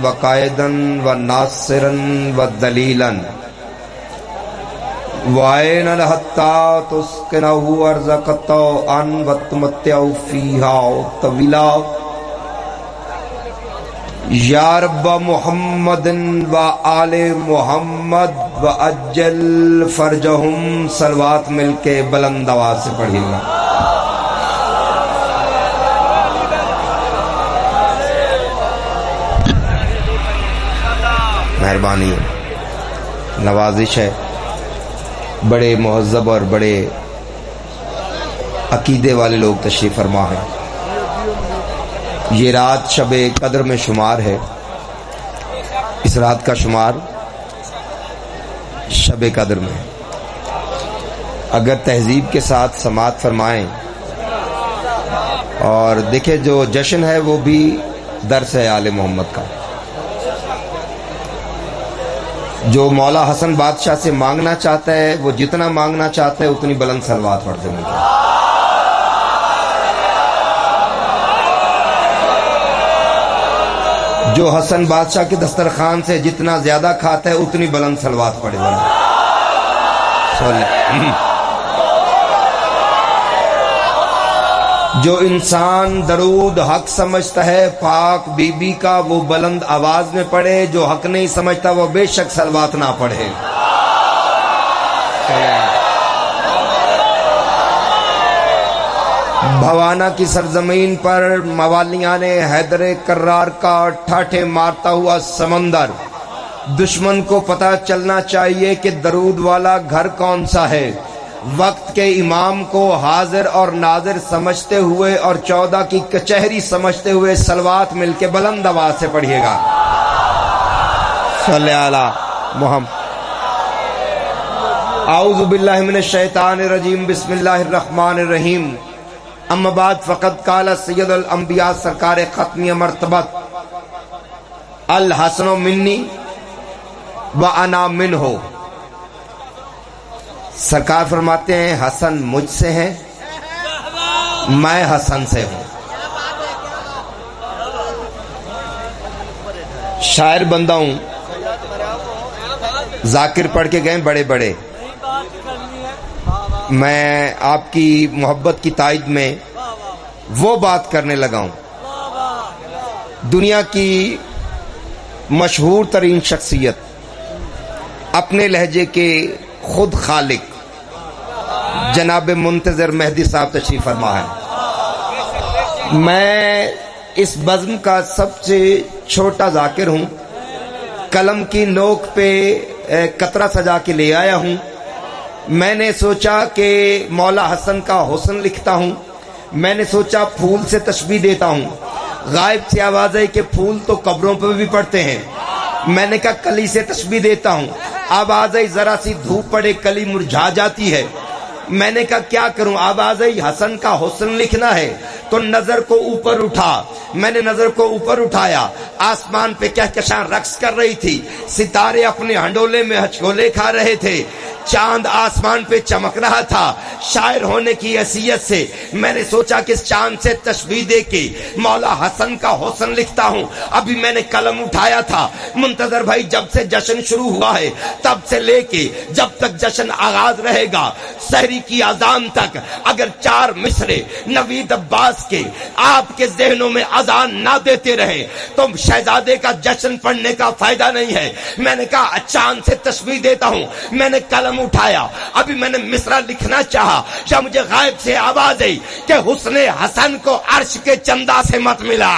وقائدا وناصرا ودلیلا وَأَيْنَ الْحَتَّى تُسْكِنَهُ أَرْضَكَ طَوْعًا وَتُمَتِّعُ فِيهَا طَوِيلًا یا رب محمد وآل محمد وعجل فرجہم. صلوات مل کے بلند آواز سے پڑھیے گا. مہربانی ہے، نوازش ہے. بڑے مہذب اور بڑے عقیدے والے لوگ تشریف فرما ہیں. یہ رات شب قدر میں شمار ہے. اس رات کا شمار شب قدر میں. اگر تہذیب کے ساتھ سماعت فرمائیں اور دیکھیں جو جشن ہے وہ بھی درس ہے آل محمد کا. جو مولا حسن بادشاہ سے مانگنا چاہتا ہے وہ جتنا مانگنا چاہتا ہے اتنی بلند صلوات پڑھتے ہیں. جو حسن بادشاہ کے دسترخوان سے جتنا زیادہ کھاتا ہے اتنی بلند صلوات پڑھے گا. جو انسان درود حق سمجھتا ہے پاک بی بی کا وہ بلند آواز میں پڑھے. جو حق نہیں سمجھتا وہ بے شک صلوات نہ پڑھے. بھوانا کی سرزمین پر موالیان حیدر کرار کا ٹھاٹھے مارتا ہوا سمندر. دشمن کو پتہ چلنا چاہیے کہ درود والا گھر کون سا ہے. وقت کے امام کو حاضر اور ناظر سمجھتے ہوئے اور 14 کی کچہری سمجھتے ہوئے صلوات مل کے بلند آواز سے پڑھیے گا. صلی علی محمد. اعوذ باللہ من الشیطان الرجیم. بسم اللہ الرحمن الرحیم. اما بعد فقد قال سید الانبیاء سرکار ختمی مرتبت الحسن منی وانا منہ. سرکار فرماتے ہیں حسن مجھ سے ہے، میں حسن سے ہوں. شاعر بندہ ہوں. ذاکر پڑھ کے گئے بڑے بڑے. میں آپ کی محبت کی تائید میں وہ بات کرنے لگا ہوں. دنیا کی مشہور ترین شخصیت، اپنے لہجے کے خود خالق جناب منتظر مہدی صاحب تشریف فرما ہے. میں اس بزم کا سب سے چھوٹا ذاکر ہوں. قلم کی نوک پہ قطرہ سجا کے لے آیا ہوں. میں نے سوچا کہ مولا حسن کا حسن لکھتا ہوں. میں نے سوچا پھول سے تشبیہ دیتا ہوں. غائب سے آواز ہے کہ پھول تو قبروں پہ بھی پڑتے ہیں. میں نے کہا کلی سے تشبیہ دیتا ہوں. آواز ہے ذرا سی دھوپ پڑے کلی مرجھا جاتی ہے. میں نے کہا کیا کروں. آواز ہے حسن کا حسن لکھنا ہے تو نظر کو اوپر اٹھا. میں نے نظر کو اوپر اٹھایا. آسمان پہ کہکشاں رقص کر رہی تھی. ستارے اپنے ہنڈولے میں ہچکولے کھا رہے تھے. چاند آسمان پہ چمک رہا تھا. شاعر ہونے کی حیثیت سے میں نے سوچا کہ اس چاند سے تشبیہ دے کے مولا حسن کا حسن لکھتا ہوں. ابھی میں نے قلم اٹھایا تھا. منتظر بھائی جب سے جشن شروع ہوا ہے تب سے لے کے جب تک جشن آغاز رہے گا سحری کی اذان تک اگر 4 مصرے نوید عباس کے آپ کے ذہنوں میں اذان نہ دیتے رہے تو شہزادے کا جشن پڑھنے کا فائدہ نہیں ہے. میں نے کہا چاند سے تشبیہ دیتا ہوں. میں نے قلم اٹھایا. ابھی میں نے مصرع لکھنا چاہا یا مجھے غائب سے آواز آئی کہ حسن حسن کو عرش کے چندہ سے مت ملا.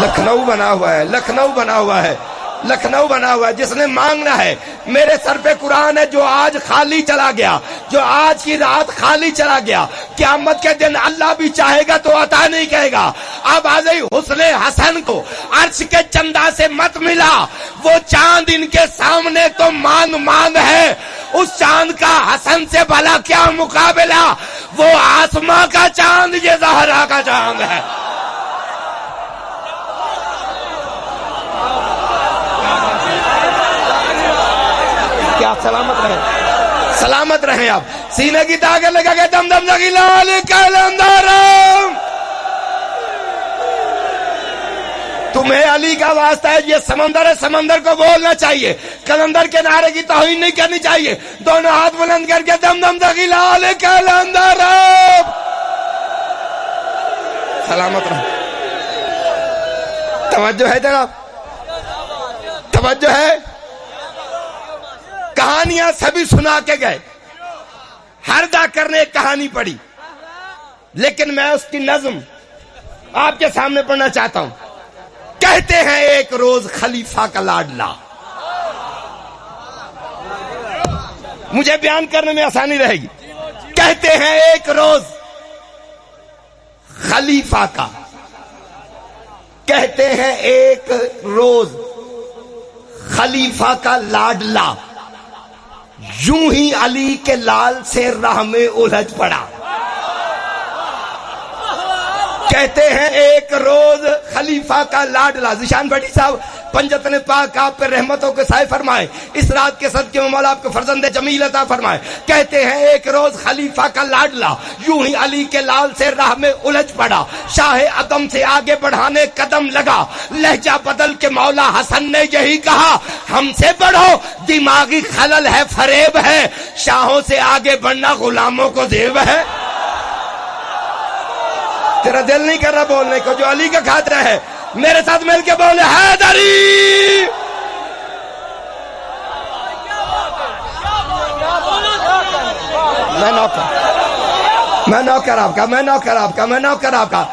لکھنؤ بنا ہوا ہے، لکھنؤ بنا ہوا ہے، لکھنؤ بنا ہوا ہے. جس نے مانگنا ہے میرے سر پہ قرآن ہے. جو آج خالی چلا گیا، جو آج کی رات خالی چلا گیا، قیامت کے دن اللہ بھی چاہے گا تو عطا نہیں کہے گا. اب آ گئی حسن حسن کو عرش کے چندہ سے مت ملا. وہ چاند ان کے سامنے تو ماند ماند ہے. اس چاند کا حسن سے بھلا کیا مقابلہ. وہ آسماں کا چاند یہ زہرا کا چاند ہے. کیا سلامت رہیں، سلامت رہیں. آپ سینے کی طاقت لگا کے دم دم لگی لال کلندرم تمہیں علی کا واسطہ ہے، یہ سمندر ہے، سمندر کو بولنا چاہیے، کلندر کے نعرے کی توہین نہیں کرنی چاہیے، دونوں ہاتھ بلند کر کے دم دم دخیلال کلندر سلامت رہو۔ توجہ ہے جناب، توجہ ہے۔ کہانیاں سبھی سنا کے گئے، ہر ذاکر نے ایک کہانی پڑھی، لیکن میں اس کی نظم آپ کے سامنے پڑھنا چاہتا ہوں۔ کہتے ہیں ایک روز خلیفہ کا لاڈلا، مجھے بیان کرنے میں آسانی رہے گی۔ کہتے ہیں ایک روز خلیفہ کا، کہتے ہیں ایک روز خلیفہ کا لاڈلا یوں ہی علی کے لال سے راہ میں الجھ پڑا۔ کہتے ہیں ایک روز خلیفہ کا لاڈلا، ذیشان بھٹی صاحب پنجتن پاک آپ پر رحمتوں کے سائے فرمائے، اس رات کے صدقے میں مولا آپ کو فرزند جمیل عطا فرمائے۔ کہتے ہیں ایک روز خلیفہ کا لاڈلا یوں ہی علی کے لال سے راہ میں الجھ پڑا، شاہ عدم سے آگے بڑھانے قدم لگا، لہجہ بدل کے مولا حسن نے یہی کہا، ہم سے بڑھو دماغی خلل ہے فریب ہے، شاہوں سے آگے بڑھنا غلاموں کو زیب ہے۔ تیرا دل نہیں کر رہا بولنے کو، جو علی کا خاطرہ ہے میرے ساتھ مل کے بولے حیدری۔ میں نوکر آپ کا، میں نوکر آپ کا، میں نوکر آپ کا۔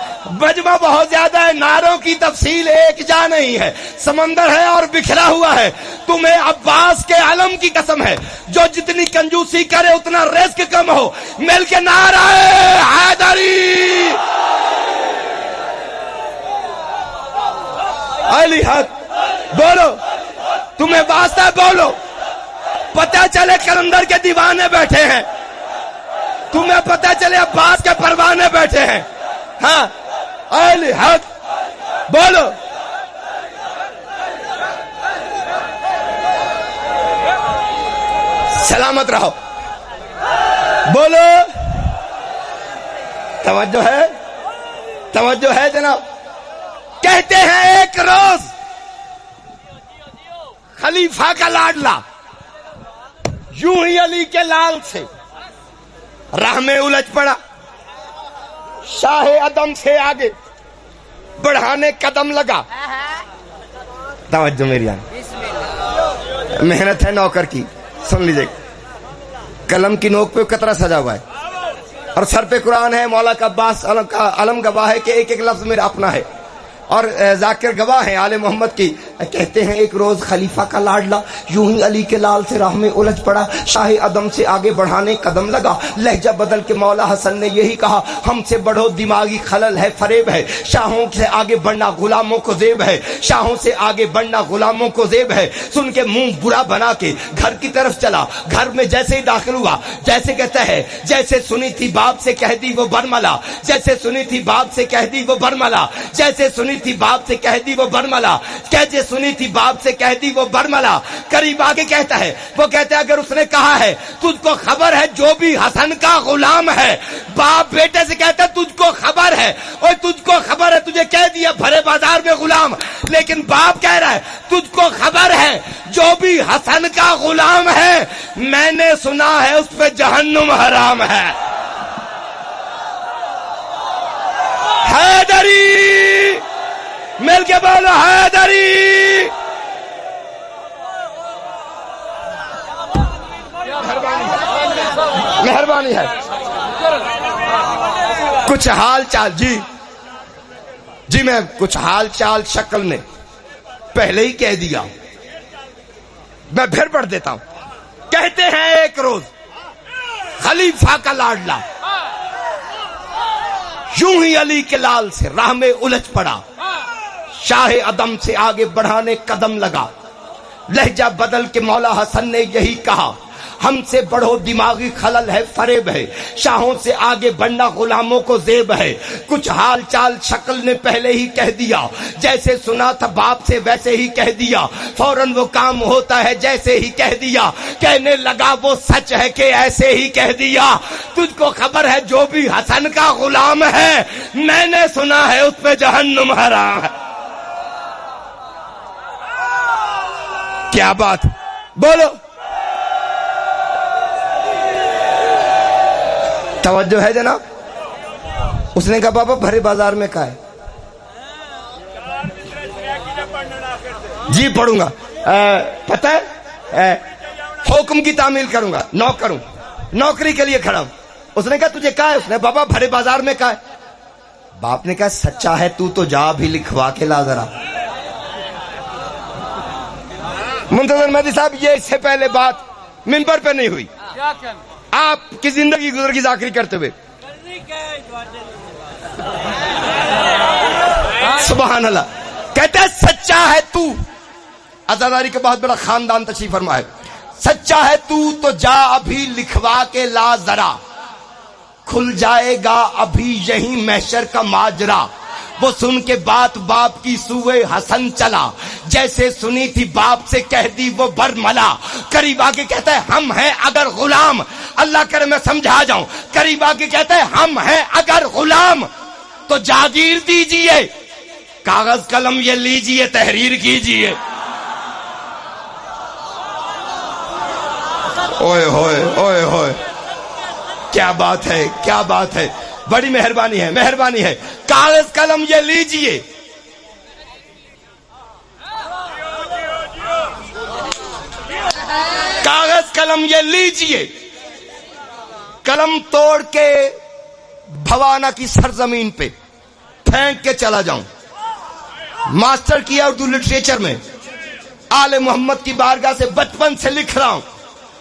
مجمع بہت زیادہ ہے، نعروں کی تفصیل ایک جا نہیں ہے، سمندر ہے اور بکھرا ہوا ہے۔ تمہیں عباس کے علم کی قسم ہے، جو جتنی کنجوسی کرے اتنا رزق کم ہو، مل کے نعرہ حیدری علی حق بولو، تمہیں واسطہ بولو، پتہ چلے کلندر کے دیوانے بیٹھے ہیں، تمہیں پتہ چلے عباس کے پروانے بیٹھے ہیں۔ ہاں علی حق بولو، سلامت رہو، بولو۔ توجہ ہے، توجہ ہے جناب۔ کہتے ہیں ایک روز خلیفہ کا لاڈلا یوں ہی علی کے لال سے راہ میں الجھ پڑا، شاہ عدم سے آگے بڑھانے قدم لگا۔ توجہ میری آن، محنت ہے نوکر کی، سن لیجئے، قلم کی نوک پہ قطرہ سجا ہوا ہے اور سر پہ قرآن ہے۔ مولا کا عباس کا علم گواہ ہے کہ ایک ایک لفظ میرا اپنا ہے، اور ذاکر گواہ ہیں آل محمد کی۔ کہتے ہیں ایک روز خلیفہ کا لاڈلا یوں ہی علی کے لال سے راہ میں الجھ پڑا، شاہ عدم سے آگے بڑھانے قدم لگا، لہجہ بدل کے مولا حسن نے یہی کہا، ہم سے بڑھو دماغی خلل ہے فریب ہے، شاہوں سے آگے بڑھنا غلاموں کو زیب ہے، شاہوں سے آگے بڑھنا غلاموں کو زیب ہے۔ سن کے منہ برا بنا کے گھر کی طرف چلا، گھر میں جیسے ہی داخل ہوا، جیسے کہتا ہے جیسے سنی تھی باپ سے کہہ دی وہ برملا، جیسے سنی تھی باپ سے کہہ دی وہ برملا، جیسے سنی تھی باپ سے کہہ دی وہ برملا، کیسے سنی تھی باپ سے کہہ دی وہ برملا۔ قریب آگے کہتا ہے، وہ کہتا ہے اگر اس نے کہا ہے تجھ کو خبر ہے جو بھی حسن کا غلام ہے، باپ بیٹے سے کہتا ہے تجھ کو خبر ہے، اور تجھ کو خبر ہے، تجھے کہہ دیا بھرے بازار میں غلام، لیکن باپ کہہ رہا ہے تجھ کو خبر ہے جو بھی حسن کا غلام ہے، میں نے سنا ہے اس پہ جہنم حرام ہے۔ حیدری مل کے بولو حیدری۔ مہربانی ہے، کچھ حال چال جی میں کچھ حال چال شکل نے پہلے ہی کہہ دیا، میں پھر پڑھ دیتا ہوں۔ کہتے ہیں ایک روز خلیفہ کا لاڈلا یوں ہی علی کے لال سے راہ میں الجھ پڑا، شاہ عدم سے آگے بڑھانے قدم لگا، لہجہ بدل کے مولا حسن نے یہی کہا، ہم سے بڑھو دماغی خلل ہے فریب ہے، شاہوں سے آگے بڑھنا غلاموں کو زیب ہے۔ کچھ حال چال شکل نے پہلے ہی کہہ دیا، جیسے سنا تھا باپ سے ویسے ہی کہہ دیا، فوراً وہ کام ہوتا ہے جیسے ہی کہہ دیا، کہنے لگا وہ سچ ہے کہ ایسے ہی کہہ دیا، تجھ کو خبر ہے جو بھی حسن کا غلام ہے، میں نے سنا ہے اس پہ جہنم حرام ہے۔ کیا بات، بولو توجہ ہے جناب. اس نے کہا بابا بھرے بازار میں کا ہے؟ جی پڑھوں گا. پتہ ہے حکم کی تعمیل کروں گا، نوکری کے لیے کھڑا ہوں. اس نے کہا تجھے کہا ہے؟ اس نے بابا بھرے بازار میں کہا ہے. باپ نے کہا سچا ہے تو جا بھی لکھوا کے لا ذرا. منتظر مہدی صاحب یہ اس سے پہلے بات منبر پہ نہیں ہوئی، آپ کی زندگی گزر کی ذاکری کرتے ہوئے. سبحان اللہ. کہتا ہے سچا ہے تو، عزاداری کا بہت بڑا خاندان تشریف فرما ہے. سچا ہے تو جا ابھی لکھوا کے لا ذرا، کھل جائے گا ابھی یہی محشر کا ماجرا. وہ سن کے بات باپ کی سوئے حسن چلا، جیسے سنی تھی باپ سے کہہ دی وہ برملا. قریب آ کے کہتا ہے ہم ہیں اگر غلام، اللہ کرے میں سمجھا جاؤں. قریب آ کے کہتا ہے ہم ہیں اگر غلام تو جاگیر دیجئے، کاغذ قلم یہ لیجئے تحریر کیجئے. اوئے ہوئے اوئے ہوئے، کیا بات ہے، کیا بات ہے. بڑی مہربانی ہے، مہربانی ہے. کاغذ قلم یہ لیجئے، کاغذ قلم یہ لیجئے. قلم توڑ کے بھوانا کی سرزمین پہ پھینک کے چلا جاؤں. ماسٹر کیا اردو لٹریچر میں، آل محمد کی بارگاہ سے بچپن سے لکھ رہا ہوں،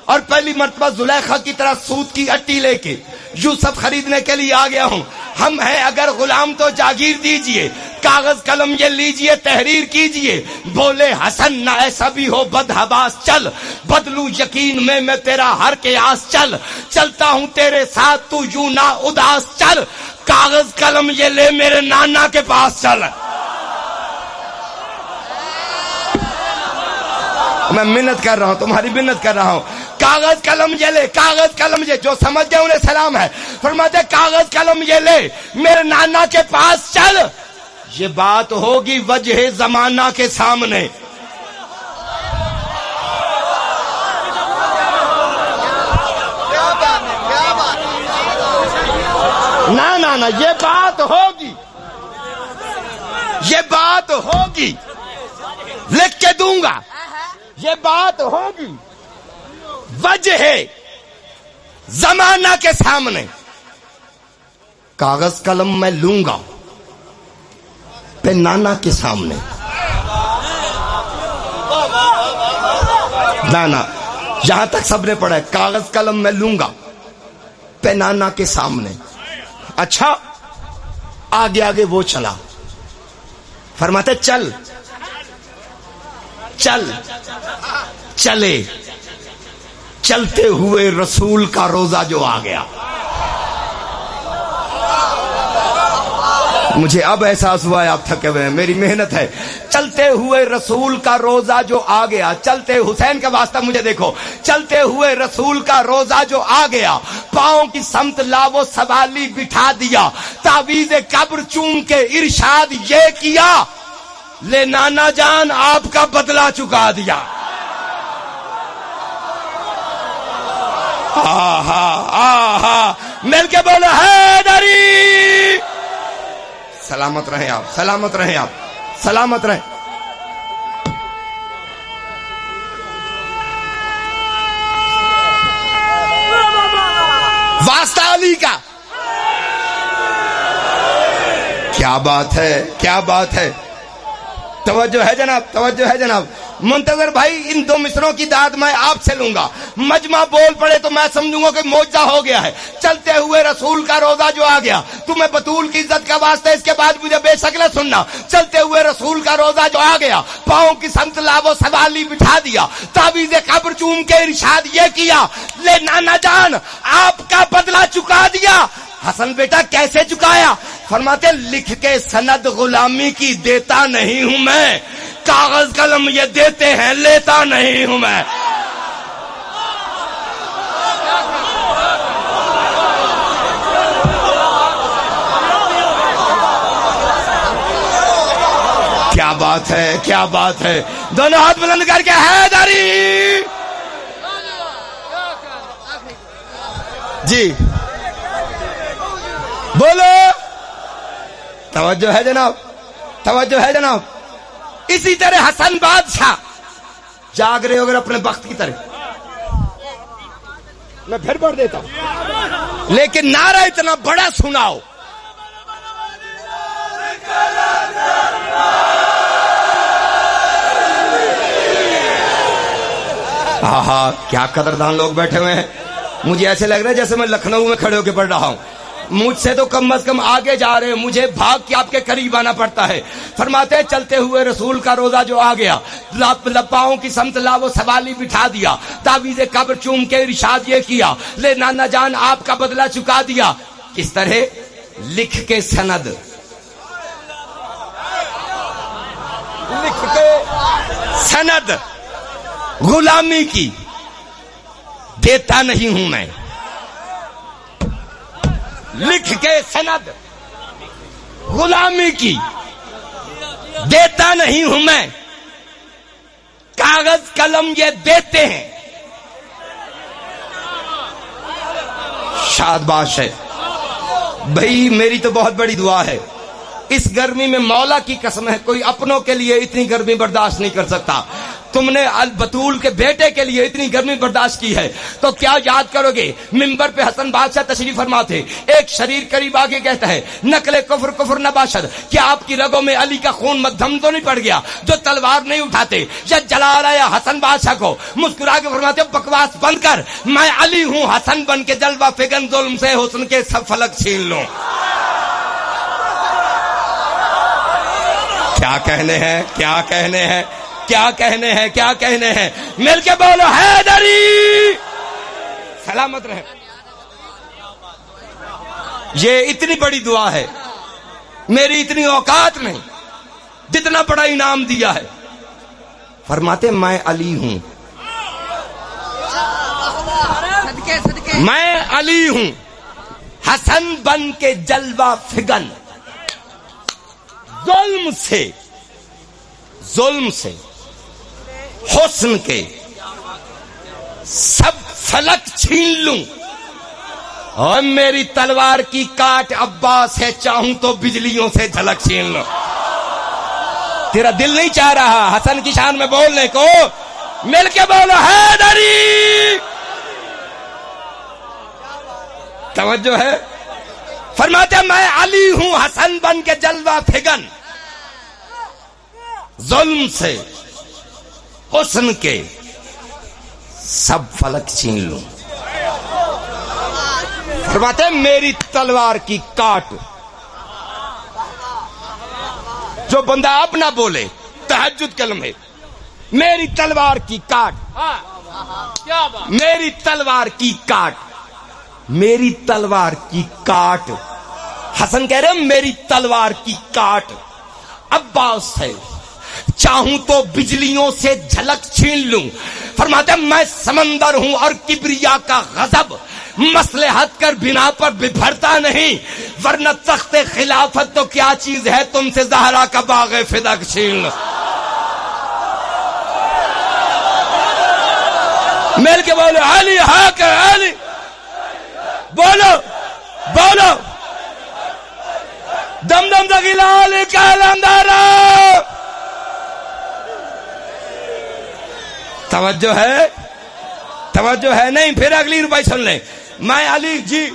اور پہلی مرتبہ زلیخا کی طرح سود کی اٹی لے کے یوسف خریدنے کے لیے آ گیا ہوں. ہم ہیں اگر غلام تو جاگیر دیجئے، کاغذ قلم یہ لیجئے تحریر کیجئے. بولے حسن نہ ایسا بھی ہو بدحباس چل، بدلو یقین میں تیرا ہر قیاس چل. چلتا ہوں تیرے ساتھ تو یوں نہ اداس چل، کاغذ قلم یہ لے میرے نانا کے پاس چل. میں منت کر رہا ہوں، تمہاری منت کر رہا ہوں. کاغذ قلم یہ لے، کاغذ قلم یہ، جو سمجھ گئے انہیں سلام ہے. فرماتے کاغذ قلم یہ لے میرے نانا کے پاس چل، یہ بات ہوگی وجہ زمانہ کے سامنے. نہ یہ بات ہوگی، یہ بات ہوگی، لکھ کے دوں گا. یہ بات ہوگی وجہ زمانہ کے سامنے. کاغذ قلم میں لوں گا پہ نانا کے سامنے. نانا جہاں تک سب نے پڑھا ہے، کاغذ قلم میں لوں گا پہ نانا کے سامنے. اچھا آگے آگے وہ چلا. فرماتے چل چل چلے، چلتے ہوئے رسول کا روزہ جو آ گیا. مجھے اب احساس ہوا ہے آپ تھکے ہوئے ہیں، میری محنت ہے. چلتے ہوئے رسول کا روزہ جو آ گیا. چلتے حسین کا واسطہ مجھے دیکھو. چلتے ہوئے رسول کا روزہ جو آ گیا، پاؤں کی سمت لاو سوالی بٹھا دیا. تعویذ قبر چوم کے ارشاد یہ کیا، لے نانا جان آپ کا بدلہ چکا دیا. مل کے بولو حیدری. سلامت رہیں آپ، سلامت رہیں آپ، سلامت رہیں. واسطہ علی کا. کیا بات ہے، کیا بات ہے. توجہ ہے جناب، توجہ ہے جناب. منتظر بھائی ان دو مصروں کی داد میں آپ سے لوں گا. مجمع بول پڑے تو میں سمجھوں گا کہ معجزہ ہو گیا ہے. چلتے ہوئے رسول کا روزہ جو آ گیا، تمہیں بطول کی عزت کا واسطہ اس کے بعد مجھے بے شک نہ سننا. چلتے ہوئے رسول کا روزہ جو آ گیا، پاؤں کی سمت لاو سوالی بٹھا دیا. تعویذ قبر چوم کے ارشاد یہ کیا، لے نانا جان آپ کا بدلہ چکا دیا. حسن بیٹا کیسے چکایا؟ فرماتے لکھ کے سند غلامی کی دیتا نہیں ہوں میں، کاغذ قلم یہ دیتے ہیں لیتا نہیں ہوں میں. کیا کیا بات ہے، کیا بات ہے. دونوں ہاتھ بلند کر کے حیدری. جی بولو. توجہ ہے جناب، توجہ ہے جناب. اسی طرح حسن بادشاہ جاگ رہے ہو اگر اپنے وقت کی طرح. میں پھر پڑھ دیتا ہوں لیکن نعرہ اتنا بڑا سناؤ. آہا کیا قدردان لوگ بیٹھے ہوئے ہیں. مجھے ایسے لگ رہا ہے جیسے میں لکھنؤ میں کھڑے ہو کے پڑھ رہا ہوں. مجھ سے تو کم از کم آگے جا رہے ہیں، مجھے بھاگ کے آپ کے قریب آنا پڑتا ہے. فرماتے ہیں چلتے ہوئے رسول کا روزہ جو آ گیا، لپاؤں کی سمت لاو سوالی بٹھا دیا، تعویذ قبر چوم کے ارشاد یہ کیا، لے نانا جان آپ کا بدلہ چکا دیا. کس طرح؟ لکھ کے سند، لکھ کے سند غلامی کی دیتا نہیں ہوں میں. لکھ کے سند غلامی کی دیتا نہیں ہوں میں. کاغذ قلم یہ دیتے ہیں. شاباش ہے بھائی، میری تو بہت بڑی دعا ہے. اس گرمی میں مولا کی قسم ہے کوئی اپنوں کے لیے اتنی گرمی برداشت نہیں کر سکتا. تم نے البتول کے بیٹے کے لیے اتنی گرمی برداشت کی ہے تو کیا یاد کرو گے؟ ممبر پہ حسن بادشاہ تشریف فرما تھے. ایک شریر قریب آگے کہتا ہے نقل کفر کفر نہ باشد، کیا آپ کی رگوں میں علی کا خون مدھم تو نہیں پڑ گیا جو تلوار نہیں اٹھاتے؟ یا جلال آیا حسن بادشاہ کو مسکرا کے فرماتے بکواس بند کر، میں علی ہوں حسن بن کے جلوہ فگن، ظلم سے حسن کے سب فلک چھین لوں. کیا کہنے ہیں، کیا کہنے ہیں، کیا کہنے ہیں، کیا کہنے ہیں. مل کے بولو حیدری. سلامت رہے. یہ اتنی بڑی دعا ہے، میری اتنی اوقات نہیں جتنا بڑا انعام دیا ہے. فرماتے میں علی ہوں، میں علی ہوں حسن بن کے جلوہ فگن، ظلم سے حسن کے سب فلک چھین لوں. اور میری تلوار کی کاٹ عباس ہے، چاہوں تو بجلیوں سے جھلک چھین لوں. تیرا دل نہیں چاہ رہا حسن کی شان میں بولنے کو؟ مل کے بولو حیدری. توجہ ہے. فرماتے ہیں میں علی ہوں حسن بن کے جلوہ فگن، ظلم سے حسن کے سب فلک چھین لوں. فرماتے ہیں میری تلوار کی کاٹ. جو بندہ اب نہ بولے تہجد کلمے، میری تلوار کی کاٹ، میری تلوار کی کاٹ، میری تلوار کی کاٹ. حسن کہہ رہے میری تلوار کی کاٹ عباس ہے، چاہوں تو بجلیوں سے جھلک چھین لوں. فرماتے ہیں میں سمندر ہوں اور کبریا کا غضب مصلحت کر بنا پر ببھرتا نہیں، ورنہ تخت خلافت تو کیا چیز ہے تم سے زہرا کا باغ فدق چھین لوں. مل کے بولو علی حق علی. بولو بولو دم دم دگیلال کالندارا. توجہ ہے، توجہ ہے نہیں؟ پھر اگلی روپائی سن لیں. میں علی جی،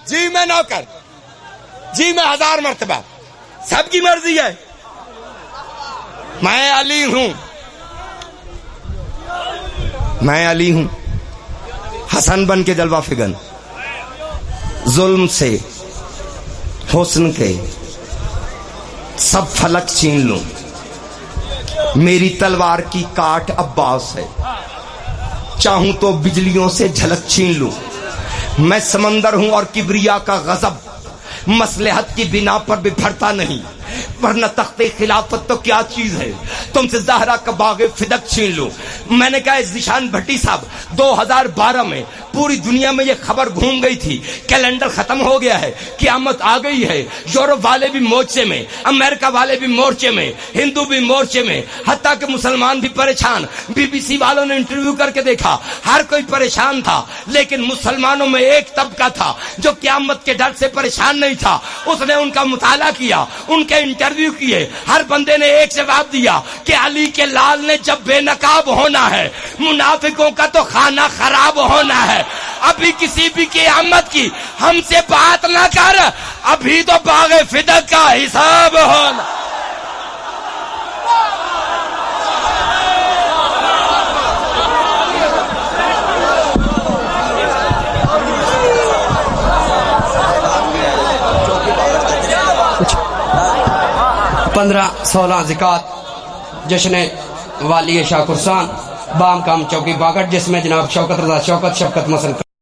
جی میں نوکر، جی میں 1000 مرتبہ، سب کی مرضی ہے. میں علی ہوں، میں علی ہوں حسن بن کے جلوہ فگن، ظلم سے حسن کے سب فلک چھین لوں. میری تلوار کی کاٹ عباس ہے، چاہوں تو بجلیوں سے جھلک چھین لوں. میں سمندر ہوں اور کبریا کا غضب مصلحت کی بنا پر بپھرتا نہیں، ورنہ تخت خلافت تو کیا چیز ہے، تم سے زہرا کا باغ فدق چھین لوں۔ میں نے کہا ذیشان بھٹی صاحب 2012 میں پوری دنیا میں یہ خبر گھوم گئی تھی، کیلنڈر ختم ہو گیا ہے، قیامت آ گئی ہے، یورپ والے بھی مورچے میں، امریکہ والے بھی مورچے میں، ہندو بھی مورچے میں، حتیٰ کہ مسلمان بھی پریشان۔ بی بی سی والوں نے انٹرویو کر کے دیکھا، ہر کوئی پریشان تھا، لیکن مسلمانوں میں ایک طبقہ تھا جو قیامت کے ڈر سے پریشان نہیں تھا۔ اس نے ان کا مطالعہ کیا، ان کے انٹرویو کیے، ہر بندے نے ایک جواب دیا کہ علی کے لال نے جب بے نقاب ہونا ہے، منافقوں کا تو خانہ خراب ہونا ہے۔ ابھی کسی بھی قیامت کی ہم سے بات نہ کر، ابھی تو باغ فدق کا حساب ہونا۔ 15-16 زکوٰۃ جشن والی شاہ قرسان بام کام چوکی باغٹ، جس میں جناب شوکت رضا شوکت شفقت مسن